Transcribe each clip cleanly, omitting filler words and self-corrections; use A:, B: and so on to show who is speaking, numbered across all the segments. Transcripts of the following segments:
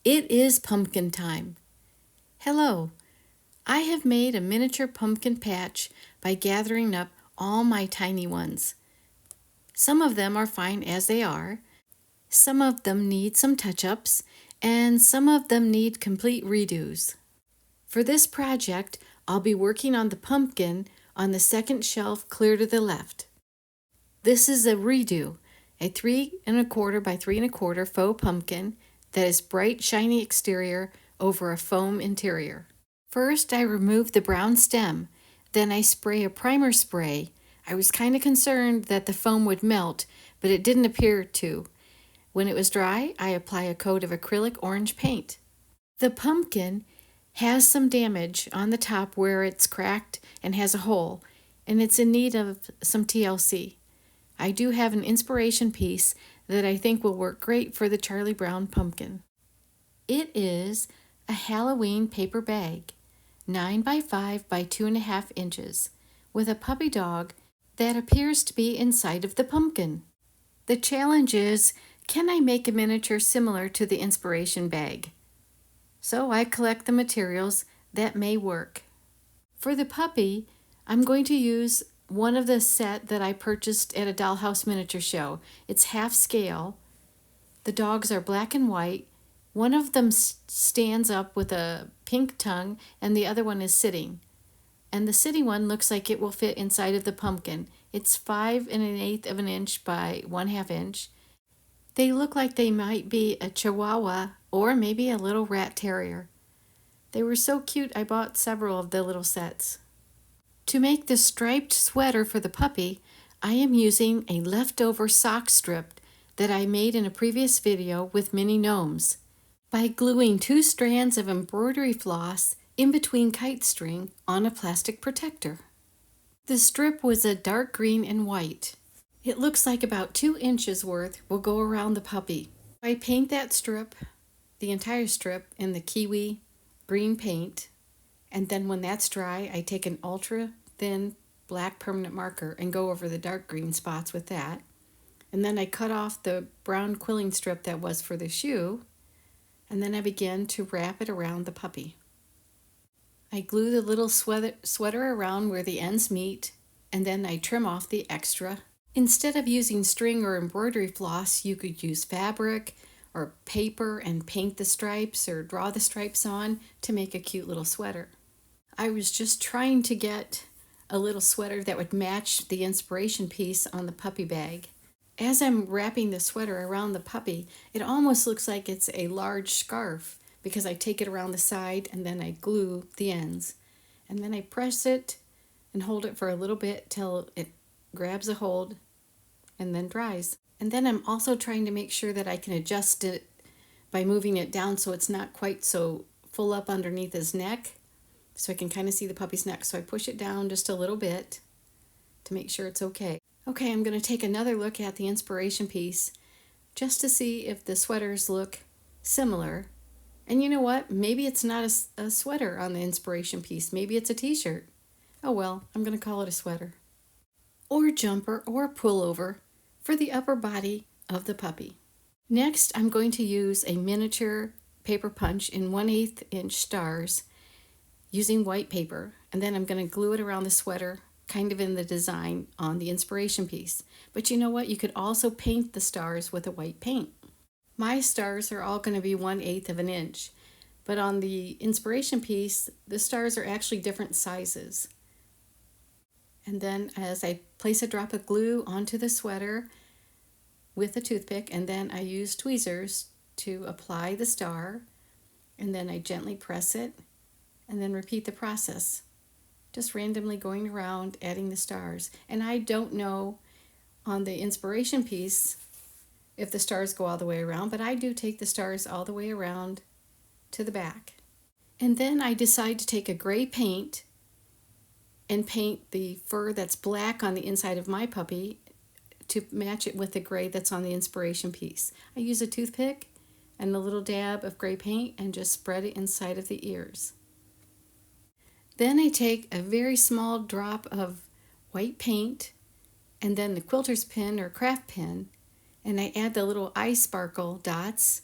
A: It is pumpkin time. Hello, I have made a miniature pumpkin patch by gathering up all my tiny ones. Some of them are fine as they are, some of them need some touch-ups, and some of them need complete redos. For this project, I'll be working on the pumpkin on the second shelf clear to the left. This is a redo, a 3 1/4 by 3 1/4 faux pumpkin that is bright, shiny exterior over a foam interior. First, I remove the brown stem, then I spray a primer spray. I was kind of concerned that the foam would melt, but it didn't appear to. When it was dry, I apply a coat of acrylic orange paint. The pumpkin has some damage on the top where it's cracked and has a hole, and it's in need of some TLC. I do have an inspiration piece that I think will work great for the Charlie Brown pumpkin. It is a Halloween paper bag, 9 by 5 by 2.5 inches, with a puppy dog that appears to be inside of the pumpkin. The challenge is, can I make a miniature similar to the inspiration bag? So I collect the materials that may work. For the puppy, I'm going to use one of the set that I purchased at a dollhouse miniature show. It's half scale. The dogs are black and white. One of them stands up with a pink tongue and the other one is sitting. And the sitting one looks like it will fit inside of the pumpkin. It's 5 1/8 of an inch by 1/2 inch. They look like they might be a Chihuahua or maybe a little rat terrier. They were so cute I bought several of the little sets. To make the striped sweater for the puppy, I am using a leftover sock strip that I made in a previous video with mini gnomes by gluing 2 strands of embroidery floss in between kite string on a plastic protector. The strip was a dark green and white. It looks like about 2 inches worth will go around the puppy. I paint that strip, the entire strip, in the kiwi green paint, and then when that's dry, I take an ultra thin black permanent marker and go over the dark green spots with that. And then I cut off the brown quilling strip that was for the shoe, and then I begin to wrap it around the puppy. I glue the little sweater around where the ends meet, and then I trim off the extra. Instead of using string or embroidery floss, you could use fabric or paper and paint the stripes or draw the stripes on to make a cute little sweater. I was just trying to get a little sweater that would match the inspiration piece on the puppy bag. As I'm wrapping the sweater around the puppy, it almost looks like it's a large scarf because I take it around the side and then I glue the ends. And then I press it and hold it for a little bit till it grabs a hold and then dries. And then I'm also trying to make sure that I can adjust it by moving it down so it's not quite so full up underneath his neck, so I can kind of see the puppy's neck. So I push it down just a little bit to make sure it's okay. Okay, I'm going to take another look at the inspiration piece just to see if the sweaters look similar. And you know what? Maybe it's not a sweater on the inspiration piece. Maybe it's a t-shirt. Oh well, I'm going to call it a sweater. Or jumper or pullover for the upper body of the puppy. Next, I'm going to use a miniature paper punch in 1/8 inch stars using white paper, and then I'm going to glue it around the sweater, kind of in the design on the inspiration piece. But you know what? You could also paint the stars with a white paint. My stars are all going to be 1/8 of an inch, but on the inspiration piece, the stars are actually different sizes. And then as I place a drop of glue onto the sweater with a toothpick, and then I use tweezers to apply the star, and then I gently press it, and then repeat the process, just randomly going around adding the stars. And I don't know on the inspiration piece if the stars go all the way around, but I do take the stars all the way around to the back. And then I decide to take a gray paint and paint the fur that's black on the inside of my puppy to match it with the gray that's on the inspiration piece. I use a toothpick and a little dab of gray paint and just spread it inside of the ears. Then I take a very small drop of white paint and then the quilter's pin or craft pin, and I add the little eye sparkle dots,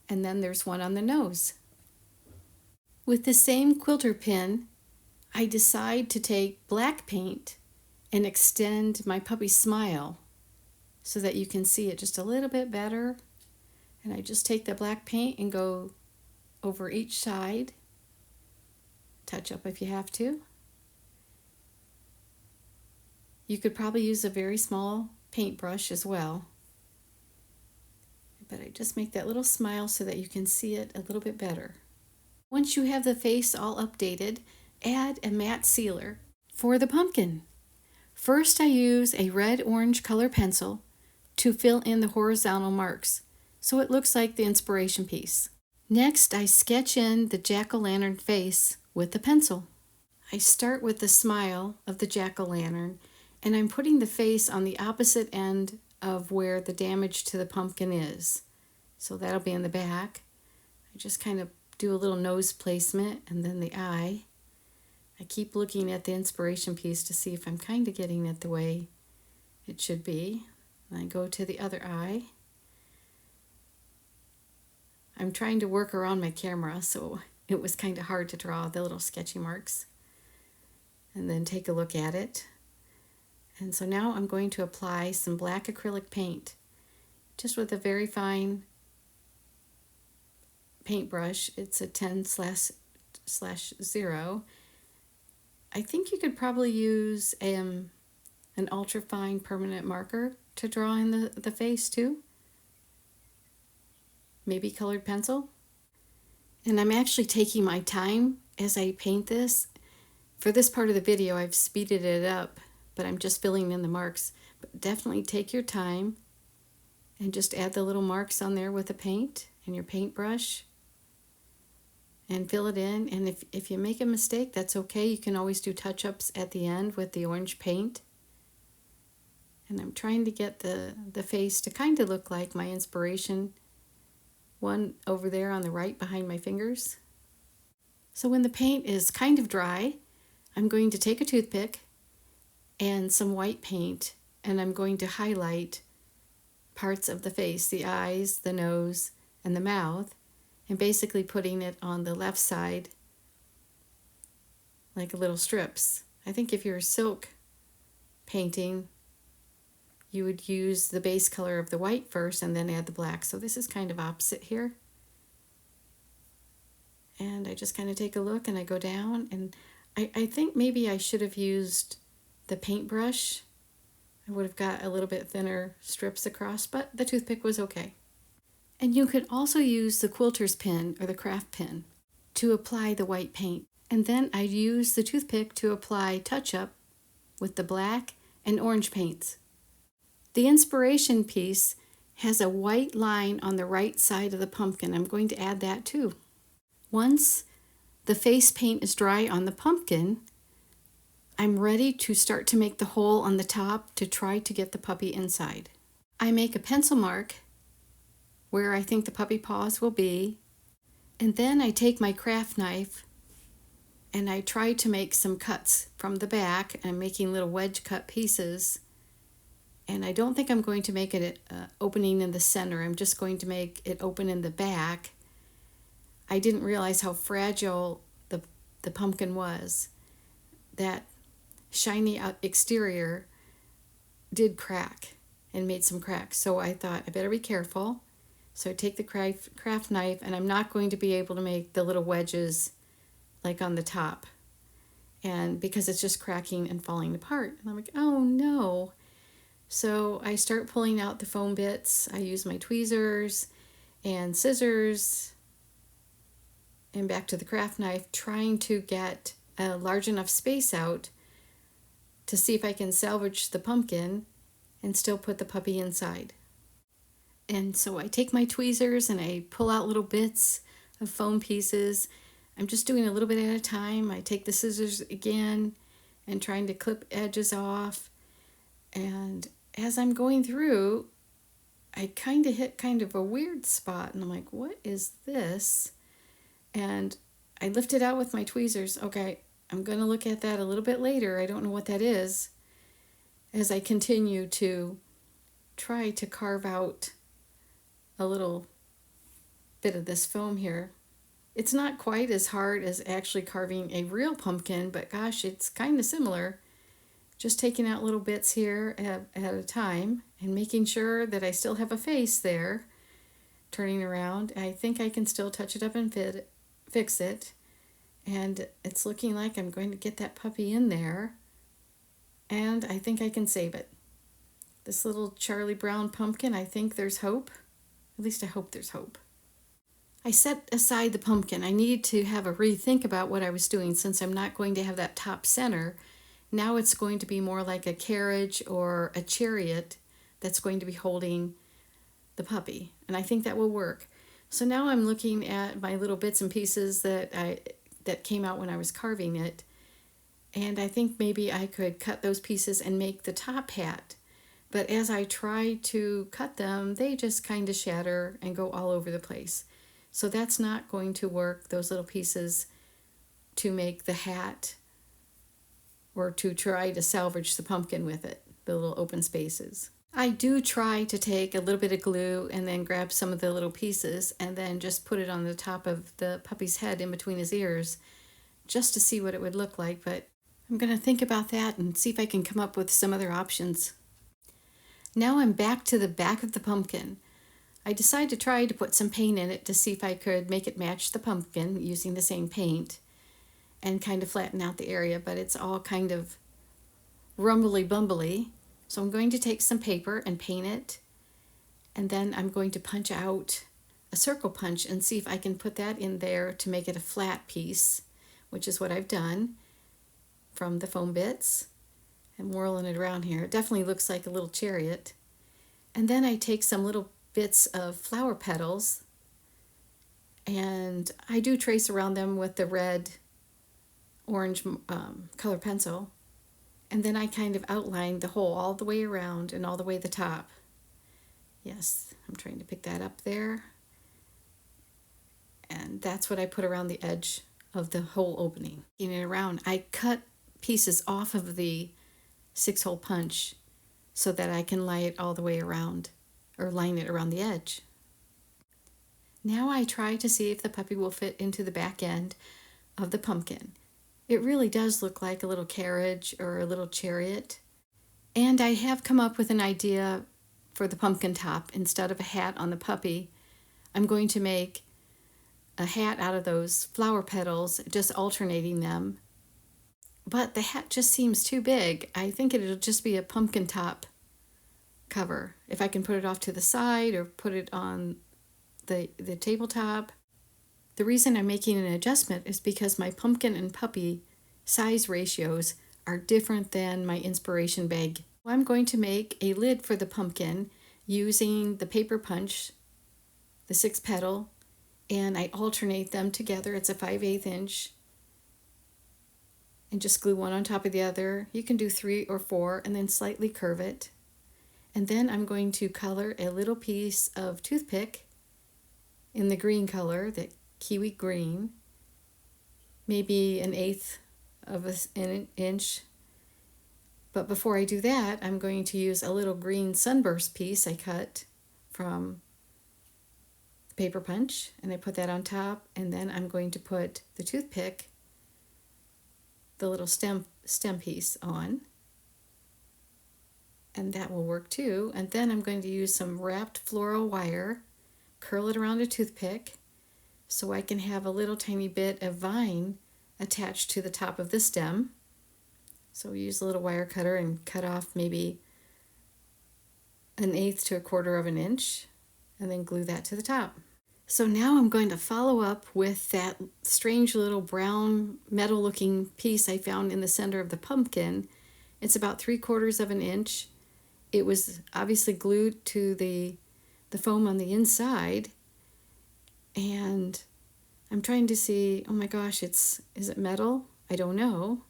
A: and then there's one on the nose. With the same quilter pin, I decide to take black paint and extend my puppy's smile so that you can see it just a little bit better. And I just take the black paint and go over each side, touch up if you have to. You could probably use a very small paintbrush as well. But I just make that little smile so that you can see it a little bit better. Once you have the face all updated, add a matte sealer for the pumpkin. First, I use a red-orange color pencil to fill in the horizontal marks so it looks like the inspiration piece. Next, I sketch in the jack-o'-lantern face with the pencil. I start with the smile of the jack-o'-lantern, and I'm putting the face on the opposite end of where the damage to the pumpkin is. So that'll be in the back. I just kind of do a little nose placement and then the eye. I keep looking at the inspiration piece to see if I'm kind of getting it the way it should be. And I go to the other eye. I'm trying to work around my camera, so it was kind of hard to draw the little sketchy marks. And then take a look at it. And so now I'm going to apply some black acrylic paint, just with a very fine paintbrush. It's a 10/0. I think you could probably use an ultra fine permanent marker to draw in the face too. Maybe colored pencil. And I'm actually taking my time as I paint this. For this part of the video, I've speeded it up, but I'm just filling in the marks. But definitely take your time and just add the little marks on there with the paint and your paintbrush and fill it in. And if you make a mistake, that's okay. You can always do touch-ups at the end with the orange paint. And I'm trying to get the face to kind of look like my inspiration one over there on the right behind my fingers. So when the paint is kind of dry, I'm going to take a toothpick and some white paint, and I'm going to highlight parts of the face, the eyes, the nose, and the mouth, and basically putting it on the left side like little strips. I think if you're silk painting, you would use the base color of the white first and then add the black. So this is kind of opposite here. And I just kind of take a look and I go down, and I think maybe I should have used the paintbrush. I would have got a little bit thinner strips across, but the toothpick was okay. And you could also use the quilter's pin or the craft pin to apply the white paint. And then I use the toothpick to apply touch-up with the black and orange paints. The inspiration piece has a white line on the right side of the pumpkin. I'm going to add that too. Once the face paint is dry on the pumpkin, I'm ready to start to make the hole on the top to try to get the puppy inside. I make a pencil mark where I think the puppy paws will be, and then I take my craft knife and I try to make some cuts from the back. I'm making little wedge cut pieces. And I don't think I'm going to make it opening in the center. I'm just going to make it open in the back. I didn't realize how fragile the pumpkin was. That shiny exterior did crack and made some cracks. So I thought I better be careful. So I take the craft knife, and I'm not going to be able to make the little wedges like on the top. And because it's just cracking and falling apart. And I'm like, oh no. So I start pulling out the foam bits. I use my tweezers and scissors and back to the craft knife, trying to get a large enough space out to see if I can salvage the pumpkin and still put the puppy inside. And so I take my tweezers and I pull out little bits of foam pieces. I'm just doing a little bit at a time. I take the scissors again and trying to clip edges off. And as I'm going through, I kind of hit kind of a weird spot, and I'm like, what is this? And I lift it out with my tweezers. Okay, I'm going to look at that a little bit later. I don't know what that is, as I continue to try to carve out a little bit of this foam here. It's not quite as hard as actually carving a real pumpkin, but gosh, it's kind of similar. Just taking out little bits here at a time and making sure that I still have a face there. Turning around, I think I can still touch it up and fix it. And it's looking like I'm going to get that puppy in there. And I think I can save it. This little Charlie Brown pumpkin, I think there's hope. At least I hope there's hope. I set aside the pumpkin. I need to have a rethink about what I was doing since I'm not going to have that top center. Now it's going to be more like a carriage or a chariot that's going to be holding the puppy. And I think that will work. So now I'm looking at my little bits and pieces that came out when I was carving it. And I think maybe I could cut those pieces and make the top hat. But as I try to cut them, they just kind of shatter and go all over the place. So that's not going to work, those little pieces, to make the hat or to try to salvage the pumpkin with it, the little open spaces. I do try to take a little bit of glue and then grab some of the little pieces and then just put it on the top of the puppy's head in between his ears just to see what it would look like. But I'm going to think about that and see if I can come up with some other options. Now I'm back to the back of the pumpkin. I decided to try to put some paint in it to see if I could make it match the pumpkin using the same paint and kind of flatten out the area, but it's all kind of rumbly bumbly. So I'm going to take some paper and paint it, and then I'm going to punch out a circle punch and see if I can put that in there to make it a flat piece, which is what I've done from the foam bits. I'm whirling it around here. It definitely looks like a little chariot. And then I take some little bits of flower petals and I do trace around them with the red orange color pencil, and then I kind of outline the hole all the way around and all the way to the top. Yes, I'm trying to pick that up there, and that's what I put around the edge of the hole opening. In it around, I cut pieces off of the 6-hole punch so that I can lie it all the way around, or line it around the edge. Now I try to see if the puppy will fit into the back end of the pumpkin. It really does look like a little carriage or a little chariot. And I have come up with an idea for the pumpkin top. Instead of a hat on the puppy, I'm going to make a hat out of those flower petals, just alternating them. But the hat just seems too big. I think it'll just be a pumpkin top cover. If I can put it off to the side or put it on the tabletop. The reason I'm making an adjustment is because my pumpkin and puppy size ratios are different than my inspiration bag. I'm going to make a lid for the pumpkin using the paper punch, the 6 petal, and I alternate them together. It's a 5/8 inch. And just glue one on top of the other. You can do 3 or 4 and then slightly curve it. And then I'm going to color a little piece of toothpick in the green color, the kiwi green, maybe 1/8 of an inch. But before I do that, I'm going to use a little green sunburst piece I cut from the paper punch, and I put that on top, and then I'm going to put the toothpick, the little stem piece on, and that will work too. And then I'm going to use some wrapped floral wire, curl it around a toothpick so I can have a little tiny bit of vine attached to the top of the stem. So we use a little wire cutter and cut off maybe 1/8 to 1/4 of an inch and then glue that to the top. So now I'm going to follow up with that strange little brown metal looking piece I found in the center of the pumpkin. It's about 3/4 of an inch. It was obviously glued to the foam on the inside, and I'm trying to see, oh my gosh, is it metal? I don't know,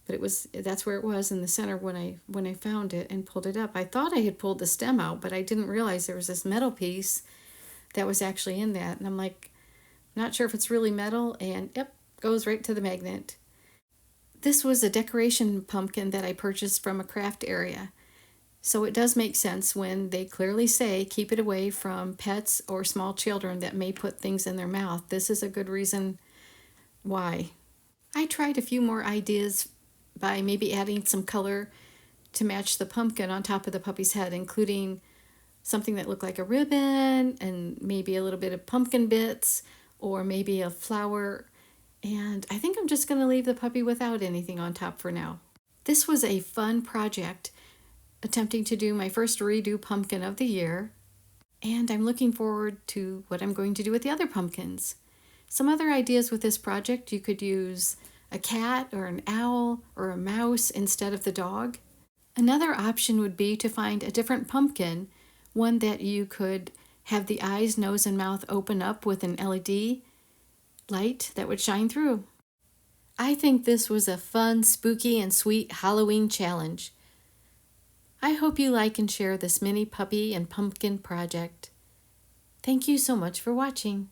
A: but that's where it was in the center when I found it and pulled it up. I thought I had pulled the stem out, but I didn't realize there was this metal piece that was actually in that, and I'm like, not sure if it's really metal, and yep, goes right to the magnet. This was a decoration pumpkin that I purchased from a craft area, So it does make sense when they clearly say keep it away from pets or small children that may put things in their mouth. This is a good reason why. I tried a few more ideas by maybe adding some color to match the pumpkin on top of the puppy's head, including something that looked like a ribbon and maybe a little bit of pumpkin bits or maybe a flower. And I think I'm just going to leave the puppy without anything on top for now. This was a fun project, attempting to do my first redo pumpkin of the year. And I'm looking forward to what I'm going to do with the other pumpkins. Some other ideas with this project: you could use a cat or an owl or a mouse instead of the dog. Another option would be to find a different pumpkin, one that you could have the eyes, nose, and mouth open up with an LED light that would shine through. I think this was a fun, spooky, and sweet Halloween challenge. I hope you like and share this mini puppy and pumpkin project. Thank you so much for watching.